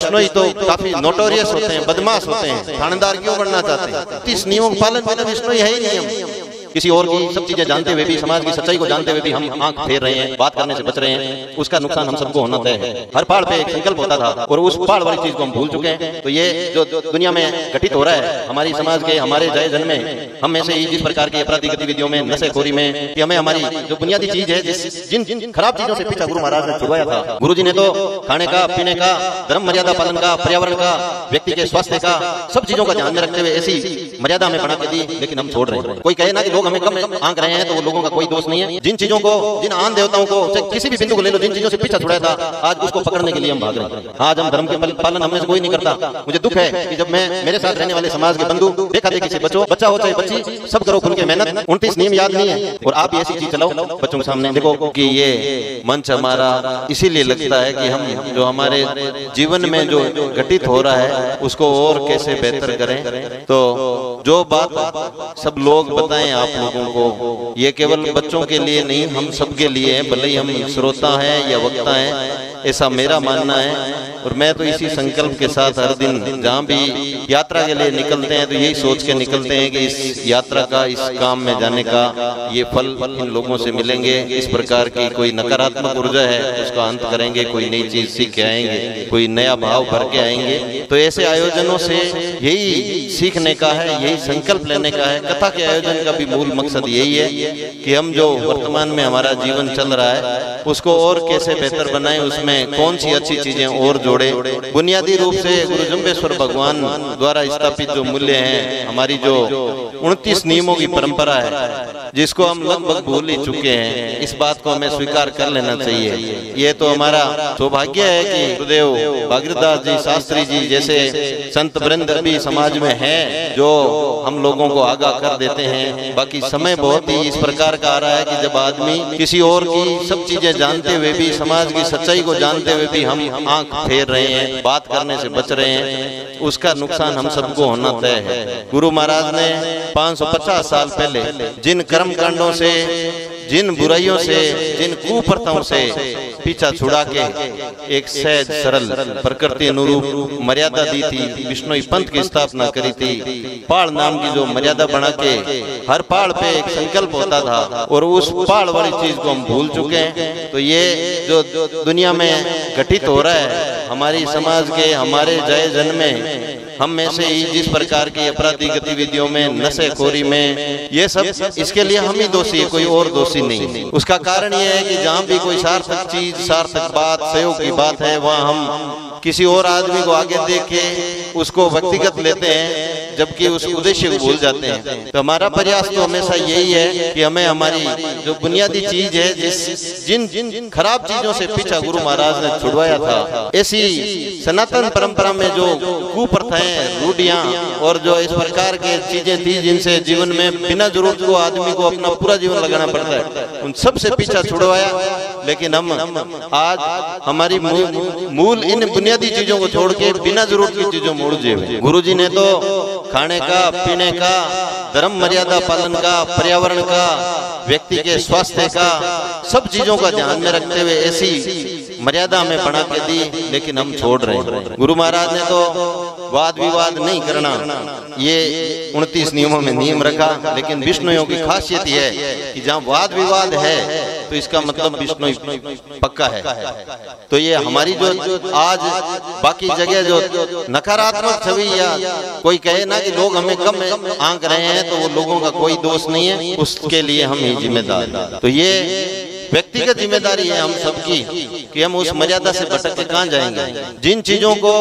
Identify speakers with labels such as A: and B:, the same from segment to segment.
A: बिश्नोई तो काफी नोटोरियस होते हैं, बदमाश होते हैं, थानेदार क्यों बनना चाहते हैं? 30 नियमों का पालन बिना बिश्नोई है ही नियम। किसी और की सब चीजें जानते हुए भी, समाज की सच्चाई को जानते हुए भी हम आंख फेर रहे हैं, बात करने से बच रहे हैं, उसका नुकसान हम सबको होना तय है। हर पहाड़ पे एक संकल्प होता था और उस पहाड़ वाली चीज को हम भूल चुके हैं। तो ये जो दुनिया में घटित हो रहा है हमारी समाज के, हमारे जय जन में, हम में से ही जिस प्रकार की अपराधी गतिविधियों में, नशेखोरी में, कि हमें हमारी जो बुनियादी चीज है, जिन खराब चीजों से पीछा गुरु महाराज ने छुड़वाया था। गुरु जी ने तो खाने का, पीने का, धर्म मर्यादा पालन का, पर्यावरण का, व्यक्ति के स्वास्थ्य का, सब चीजों का ध्यान में रखते हुए ऐसी मर्यादा हमें बना के दी, लेकिन हम छोड़ रहे हैं। कोई कहे ना कि लोग हमें कम आंक रहे हैं, तो वो लोगों का कोई दोष नहीं है। जिन चीजों को, जिन आन देवताओं को, किसी भी बिंदु को ले लो, जिन चीजों से पीछा छुड़ाया था, आज उसको पकड़ने के लिए हम भाग रहे हैं। आज हम धर्म के पालन हमने से कोई नहीं करता। मुझे दुख है कि जब मैं, मेरे साथ रहने वाले समाज के बंधु देखा देखी से बचो, बच्चा हो चाहे बच्ची, सब करो खुल के मेहनत। 29 नियम याद नहीं है और आप ऐसी चीज चलाओ बच्चों के सामने। देखो कि ये मंच हमारा इसीलिए लगता है कि हम जो हमारे जीवन में जो घटित हो रहा है उसको और कैसे बेहतर करें। तो जो बात सब लोग बताएं आप लोगों को, ये केवल बच्चों के लिए नहीं, हम सबके लिए है, भले ही हम श्रोता हैं या वक्ता हैं, ऐसा मेरा मानना है। और मैं तो इसी संकल्प के साथ हर दिन जहाँ भी यात्रा के लिए निकलते हैं तो यही सोच के निकलते हैं कि इस यात्रा का, इस काम में जाने का ये फल इन लोगों से मिलेंगे। इस प्रकार की कोई नकारात्मक ऊर्जा है उसका अंत करेंगे, कोई नई चीज सीख के आएंगे, कोई नया भाव भर के आएंगे। तो ऐसे आयोजनों से यही सीखने का है, यही संकल्प लेने का है। कथा के आयोजन का भी मूल मकसद यही है कि हम जो वर्तमान में हमारा जीवन चल रहा है उसको और कैसे बेहतर बनाएं, उसमें कौन सी अच्छी चीजें और जोड़े। बुनियादी रूप से गुरु जम्बेश्वर भगवान द्वारा स्थापित जो मूल्य हैं, हमारी जो 29 नियमों की परंपरा है जिसको हम लगभग भूल ही चुके हैं, इस बात को हमें स्वीकार कर लेना चाहिए। ये तो हमारा सौभाग्य है कि गुरुदेव भागीरथदास जी, शास्त्री जी जैसे संत वृंद भी समाज में हैं जो हम लोगों को आगाह कर देते हैं। बाकी समय बहुत ही इस प्रकार का आ रहा है कि जब आदमी किसी और की सब चीजें जानते हुए भी, समाज की सच्चाई को जानते हुए भी हम आंख फेर रहे हैं, बात करने से बच रहे हैं, उसका नुकसान हम सबको होना तय है। गुरु महाराज ने 550 साल पहले जिन कर्म कांडों से, जिन बुराइयों से, जिन कुप्रथाओं से पीछा छुड़ा के एक सहज सरल प्रकृति अनुरूप मर्यादा दी थी, बिश्नोई पंथ की स्थापना करी थी। पहाड़ नाम की जो मर्यादा बना के हर पहाड़ पे एक संकल्प होता था और उस पहाड़ वाली चीज को हम भूल चुके हैं। तो ये जो दुनिया में घटित हो रहा है हमारी समाज के, हमारे जय जन में, हम में से ही जिस प्रकार की अपराधी गतिविधियों में, नशेखोरी में, ये सब, इसके लिए हम ही दोषी है, कोई और दोषी नहीं। उसका कारण ये है कि जहाँ भी कोई सार्थक चीज, सार्थक बात, सहयोग की बात है, वहाँ हम किसी और आदमी को आगे देख के उसको व्यक्तिगत लेते हैं, जबकि उस उद्देश्य को भूल जाते हैं। तो हमारा प्रयास तो हमेशा यही है कि हमें हमारी जो बुनियादी चीज है, जिन खराब चीजों से पीछा गुरु महाराज ने छुड़वाया था, ऐसी सनातन परंपरा में जो कुप्रथाएं, रूढ़ियां और जो इस प्रकार के चीजें थी जिनसे जीवन में बिना जरूरत को आदमी को अपना पूरा जीवन लगाना पड़ता है, उन सब से पीछा छुड़वाया। लेकिन हम आज हमारी मूल इन बुनियादी चीजों को छोड़ के बिना जरूरत की चीजों में उलझे हुए। गुरु जी ने तो खाने का, पीने का, धर्म मर्यादा पालन का, पर्यावरण का, व्यक्ति के स्वास्थ्य का, सब चीजों का ध्यान में रखते हुए ऐसी मर्यादा हमें बना के दी, लेकिन हम छोड़ रहे हैं। गुरु महाराज ने तो वाद विवाद नहीं करना, ये 29 नियमों में नियम रखा। लेकिन बिश्नोइयों की खासियत यह है कि जहाँ वाद विवाद है तो इसका मतलब बिश्नोई पक्का है। तो ये हमारी जो आज बाकी जगह जो नकारात्मक छवि, या कोई कहे ना कि लोग हमें कम आंक रहे हैं, तो वो लोगों का कोई दोष नहीं है, उसके लिए हम ही जिम्मेदार। तो ये व्यक्तिगत जिम्मेदारी है हम सबकी कि हम उस मर्यादा से भटक के कहाँ जाएंगे। जिन चीजों को,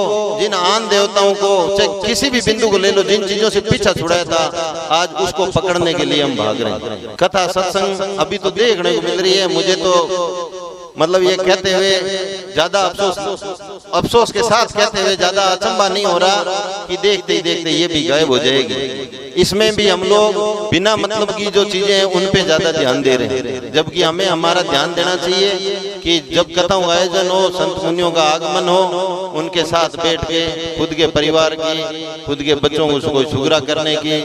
A: जिन आन देवताओं को, चाहे किसी भी बिंदु को ले लो, जिन चीजों से पीछा छुड़ाया था, आज उसको पकड़ने के लिए हम भाग रहे हैं। कथा सत्संग अभी तो देखने को मिल रही है। मुझे तो मतलब ये कहते हुए ज्यादा अफसोस के साथ कहते हुए ज्यादा अचंभा नहीं हो रहा कि देखते ही देखते ये भी गायब हो जाएगी। इसमें भी हम लोग बिना मतलब की जो चीजें हैं उन पे ज्यादा ध्यान दे रहे हैं, जबकि हमें हमारा ध्यान देना चाहिए कि जब कथाओं का आयोजन हो, संत मुनियों का आगमन हो, उनके साथ बैठ के खुद के परिवार की, खुद के बच्चों को सुगरा करने की,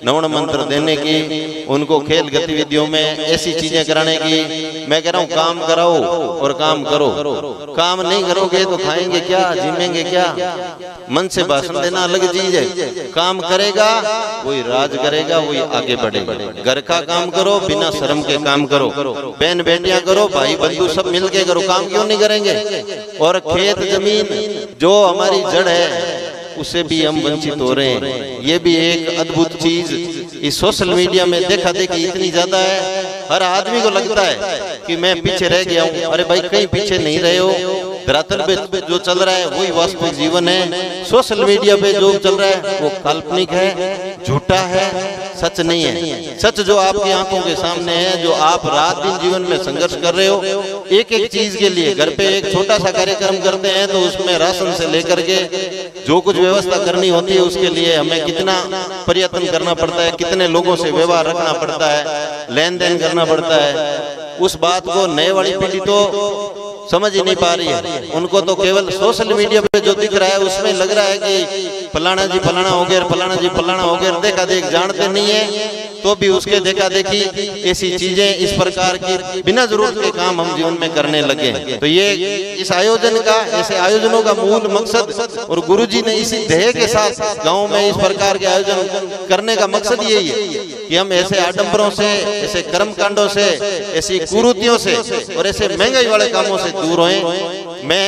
A: नवण मंत्र देने की, उनको खेल गतिविधियों में ऐसी चीजें कराने की। मैं कह रहा हूँ काम कराओ और काम करो। काम नहीं करोगे तो खाएंगे क्या, जिमेंगे क्या? मन से भाषण देना अलग चीज है, काम करेगा वही राज करेगा, वही आगे बढ़ेगा। घर का काम करो, बिना शर्म के काम करो, बहन बेटियां करो, भाई बंधु सब मिलके करो। काम क्यों नहीं करेंगे? और खेत जमीन जो हमारी जड़ है उससे भी हम वंचित हो रहे हैं। ये भी एक अद्भुत चीज इस सोशल मीडिया में देखा देखी इतनी ज्यादा है, हर आदमी को लगता है कि मैं पीछे रह गया हूँ। अरे भाई कहीं पीछे नहीं रहे हो, धरातल पे जो चल रहा है वही वास्तविक जीवन है। सोशल मीडिया पे जो चल रहा है वो काल्पनिक है, झूठा है, सच नहीं है। सच जो आपकी आंखों के सामने है, जो आप रात दिन जीवन में संघर्ष कर रहे हो, एक एक चीज के लिए घर पे एक छोटा सा कार्यक्रम करते हैं तो उसमें राशन से लेकर के जो कुछ व्यवस्था करनी होती है उसके लिए हमें कितना प्रयत्न करना पड़ता है, कितने लोगों से व्यवहार रखना पड़ता है, लेन देन करना पड़ता है। उस बात को नए वाली पीढ़ी तो समझ ही नहीं पा रही है। उनको तो केवल सोशल मीडिया पे जो दिख रहा है उसमें लग रहा है कि फलाना जी फलाना हो गया, फलाना जी फलाना हो गया। देखा देख जानते नहीं है तो भी उसके देखा देखी ऐसी चीजें, इस प्रकार की बिना जरूरत के काम हम जीवन में करने लगे। तो ये इस आयोजन का, ऐसे आयोजनों का मूल मकसद, और गुरुजी ने इसी ध्येय के साथ गांव में इस प्रकार के आयोजन करने का मकसद यही है कि हम ऐसे आडंबरों से, ऐसे कर्म कांडों से, ऐसी कुरीतियों से और ऐसे महंगाई वाले कामों से दूर होएं। मैं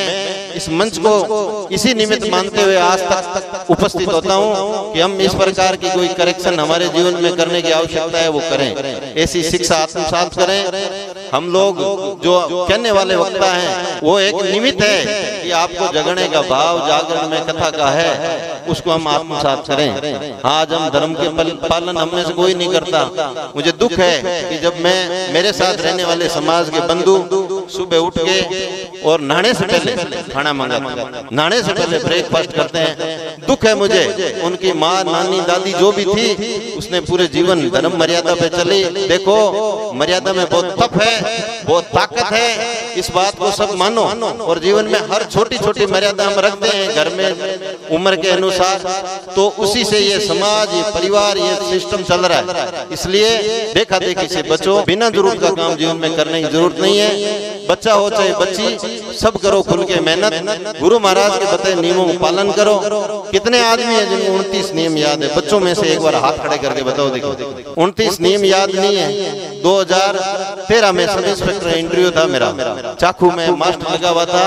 A: इस मंच को इसी निमित्त मानते हुए आज तक उपस्थित होता हूँ कि हम इस प्रकार की कोई करेक्शन हमारे जीवन में करने की आवश्यकता है वो करें, ऐसी शिक्षा आत्मसात करें। हम लोग जो कहने वाले वक्ता हैं वो एक निमित्त है कि आपको जगने का भाव जागरण में कथा का है, उसको हम आत्मसात करें। आज हम धर्म के पालन हम में से कोई नहीं करता। मुझे दुख है कि जब मैं, मेरे साथ रहने वाले समाज के बंधु सुबह उठ के और नहाने से पहले खाना मंगाते हैं, नहाने से पहले ब्रेकफास्ट करते हैं। दुख है मुझे, उनकी माँ, नानी, दादी जो भी थी उसने पूरे जीवन धर्म मर्यादा पे चली। देखो मर्यादा में बहुत तप है, बहुत ताकत है, इस बात को सब मानो। और जीवन में हर छोटी छोटी मर्यादा हम रखते हैं घर में उम्र के अनुसार, तो उसी से ये समाज, ये परिवार, ये सिस्टम चल रहा है। इसलिए देखा देखी से बचो, बिना जरूरत का काम जीवन में करने की जरूरत नहीं है। बच्चा हो चाहे बच्ची, सब करो खुल के मेहनत, गुरु महाराज के बताए नियमों का पालन करो। कितने आदमी हैं जिनको 29 नियम याद है? बच्चों में से एक बार हाथ खड़े करके बताओ, देखो 29 नियम याद नहीं है। 2013 में सब इंस्पेक्टर इंटरव्यू था मेरा, चाकू में मास्टर लगा हुआ था।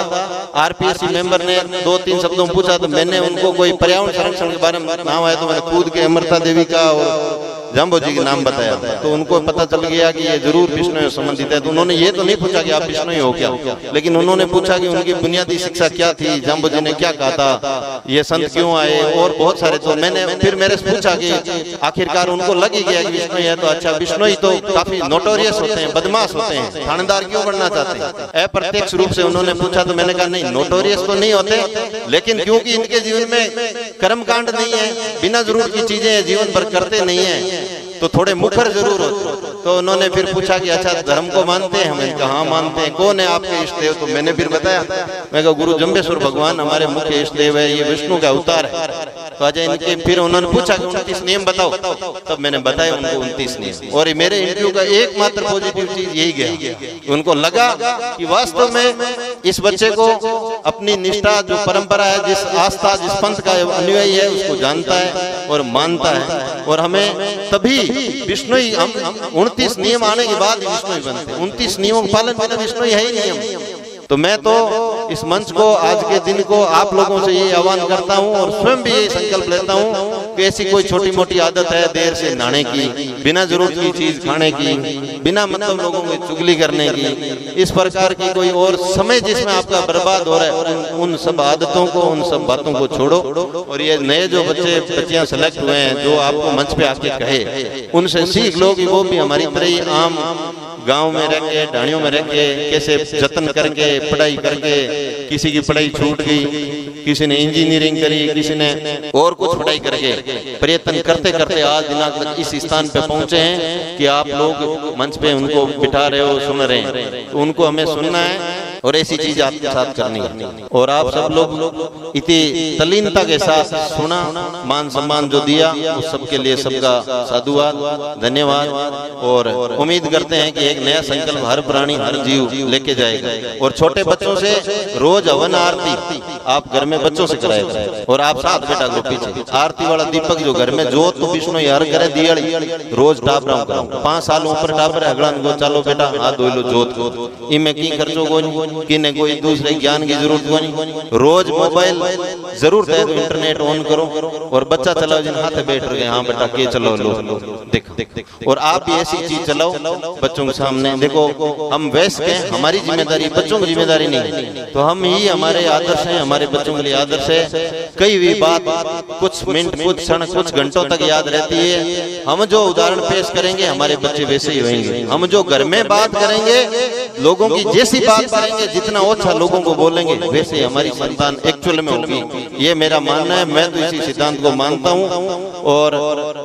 A: आरपीएससी मेंबर ने 2-3 शब्दों में पूछा तो मैंने उनको कोई पर्यावरण संरक्षण के बारे में नाम आया तो मैंने कूद के अमृता देवी का और जाम्बो जी के नाम बताया, तो उनको पता चल गया कि ये जरूर विष्णु से संबंधित है। तो उन्होंने ये तो नहीं पूछा कि आप विष्णु हो क्या, लेकिन उन्होंने पूछा कि उनकी बुनियादी शिक्षा क्या थी, जाम्बो जी ने क्या कहा था, ये संत क्यों आए, और बहुत सारे। तो मैंने फिर मेरे से पूछा कि आखिरकार उनको लग ही गया कि विष्णु है। तो अच्छा, विष्णु ही तो काफी नोटोरियस होते हैं, बदमाश होते हैं, थानेदार क्यों बनना चाहते हैं? अप्रत्यक्ष रूप से उन्होंने पूछा तो मैंने कहा नहीं, नोटोरियस तो नहीं होते, लेकिन क्योंकि इनके जीवन में कर्मकांड नहीं है, बिना जरूरत की चीजें जीवन भर करते नहीं है, तो थोड़े मुखर जरूर होते। तो उन्होंने फिर पूछा कि अच्छा धर्म को मानते हैं? हमने कहा हाँ मानते हैं। कौन है आपके इष्ट देव? तो मैंने फिर बताया, मैं कहा गुरु जम्बेश्वर भगवान हमारे मुख्य इष्ट देव है, ये विष्णु का अवतार है। तो अच्छा इनके, फिर उन्होंने पूछा कि 29 नियम बताओ, तब मैंने बताया उनको 29 नियम। और मेरे इंटरव्यू का एकमात्र पॉजिटिव चीज यही गया, उनको लगा कि वास्तव में इस बच्चे को अपनी निष्ठा, जो परंपरा है, जिस आस्था, जिस पंथ का अनुयायी है, उसको जानता है और मानता है। और हमें तभी विष्णु ही, हम 29 नियम आने के बाद विष्णु ही बनते हैं। 29 नियमों का पालन बिना विष्णु ही है ही नियम। तो मैं तो इस मंच को, आज के दिन को आप लोगों से ये आह्वान करता हूँ और स्वयं भी ये संकल्प लेता हूँ कि ऐसी कोई छोटी मोटी आदत है देर से नहाने की, बिना जरूरत की चीज खाने की, बिना मतलब लोगों की चुगली करने की, इस प्रकार की कोई और समय जिसमें आपका बर्बाद हो रहा है, उन सब आदतों को, उन सब बातों को छोड़ो। और ये नए जो बच्चे बच्चियां सेलेक्ट हुए हैं, जो आपको मंच पे आके कहे, उनसे सीख लो कि वो भी हमारी तरह ही आम गांव में रह के, ढाणियों में रह के, कैसे जतन करके पढ़ाई करके, किसी की पढ़ाई छूट गई, किसी ने इंजीनियरिंग करी, किसी ने और कुछ पढ़ाई करके प्रयत्न करते करते आज दिनांक तक इस स्थान पे पहुंचे हैं कि आप लोग मंच पे उनको बिठा रहे हो, सुन रहे हैं। तो उनको हमें सुनना है और ऐसी चीज आपके साथ करनी है। और आप सब लोग इतनी तल्लीनता के साथ सुना, मान सम्मान जो दिया उस सबके लिए सबका साधुवाद, धन्यवाद। और उम्मीद करते हैं कि एक नया संकल्प हर प्राणी हर जीव लेके जाएगा। और छोटे बच्चों से रोज हवन आरती आप घर में बच्चों से कराएगा। और आप साथ बेटा को पीछे आरती वाला दीपक जो घर में जोत तो विष्णु यार करे दियाड़ी रोज टाप रहा हूँ। 5 साल ऊपर टाप रहे अगला को चलो बेटा हाथ धो लो जोत को इनमें की खर्चो को नहीं कि ने कोई दूसरे ज्ञान की जरूरत को नहीं। रोज मोबाइल जरूर है तो इंटरनेट ऑन करो और बच्चा चलाओ जिन हाथ बैठ रहे हाँ बेटा के चलो लो देखो। और आप भी ऐसी चीज चलाओ बच्चों के सामने। देखो हम वयस्क हैं, हमारी जिम्मेदारी, बच्चों की जिम्मेदारी नहीं। तो हम ही हमारे आदर्श हैं, हमारे बच्चों के लिए आदर्श है। कई भी बात कुछ मिनट कुछ क्षण कुछ घंटों तक याद रहती है। हम जो उदाहरण पेश करेंगे हमारे बच्चे वैसे ही होंगे। हम जो घर में बात करेंगे लोगों की जैसी बात करेंगे, जितना अच्छा लोगों को बोलेंगे वैसे हमारी संतान एक्चुअल में होगी। ये मेरा मानना है, मैं तो इसी सिद्धांत को मानता हूँ। और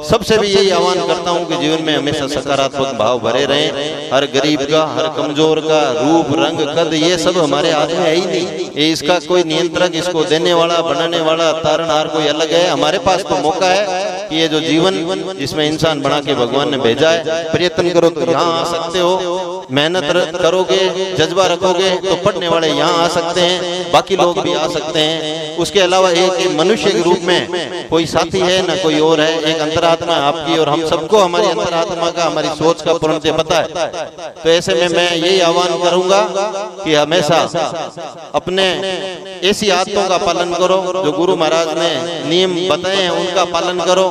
A: सबसे भी यही आह्वान करता हूँ कि जीवन में हमेशा सकारात्मक भाव भरे रहें। हर गरीब का, हर कमजोर का रूप रंग कद ये सब हमारे हाथ में है ही नहीं। ये इसका कोई नियंत्रक, इसको देने वाला, बनाने वाला, तारणहार कोई अलग है। हमारे पास तो मौका है कि ये जो जीवन जिसमें इंसान बना के भगवान ने भेजा है, प्रयत्न करो तो यहाँ आ सकते हो। मेहनत करोगे, जज्बा रखोगे तो पढ़ने वाले यहाँ आ सकते हैं, बाकी लोग भी आ सकते हैं। उसके अलावा एक मनुष्य के रूप में कोई साथी है ना कोई और है, एक अंतरात्मा आपकी और हम सबको हमारी अंतरात्मा का, हमारी सोच का पूर्णतः पता है। तो ऐसे में मैं यही आह्वान करूंगा कि हमेशा अपने ऐसी आदतों का पालन करो जो गुरु महाराज ने नियम बताए हैं, उनका पालन करो।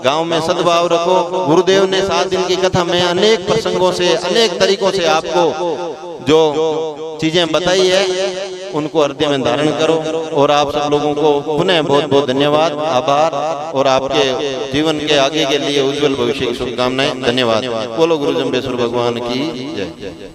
A: गांव में सद्भाव रखो। गुरुदेव ने 7 दिन की कथा में अनेक प्रसंगों से, अनेक तरीकों से आपको जो चीजें बताई है उनको हृदय में धारण करो। और आप सब लोगों को पुनः बहुत बहुत धन्यवाद, आभार और आपके जीवन के आगे के लिए उज्जवल भविष्य की शुभकामनाएं। धन्यवाद। बोलो गुरु जम्बेश्वर भगवान की जय।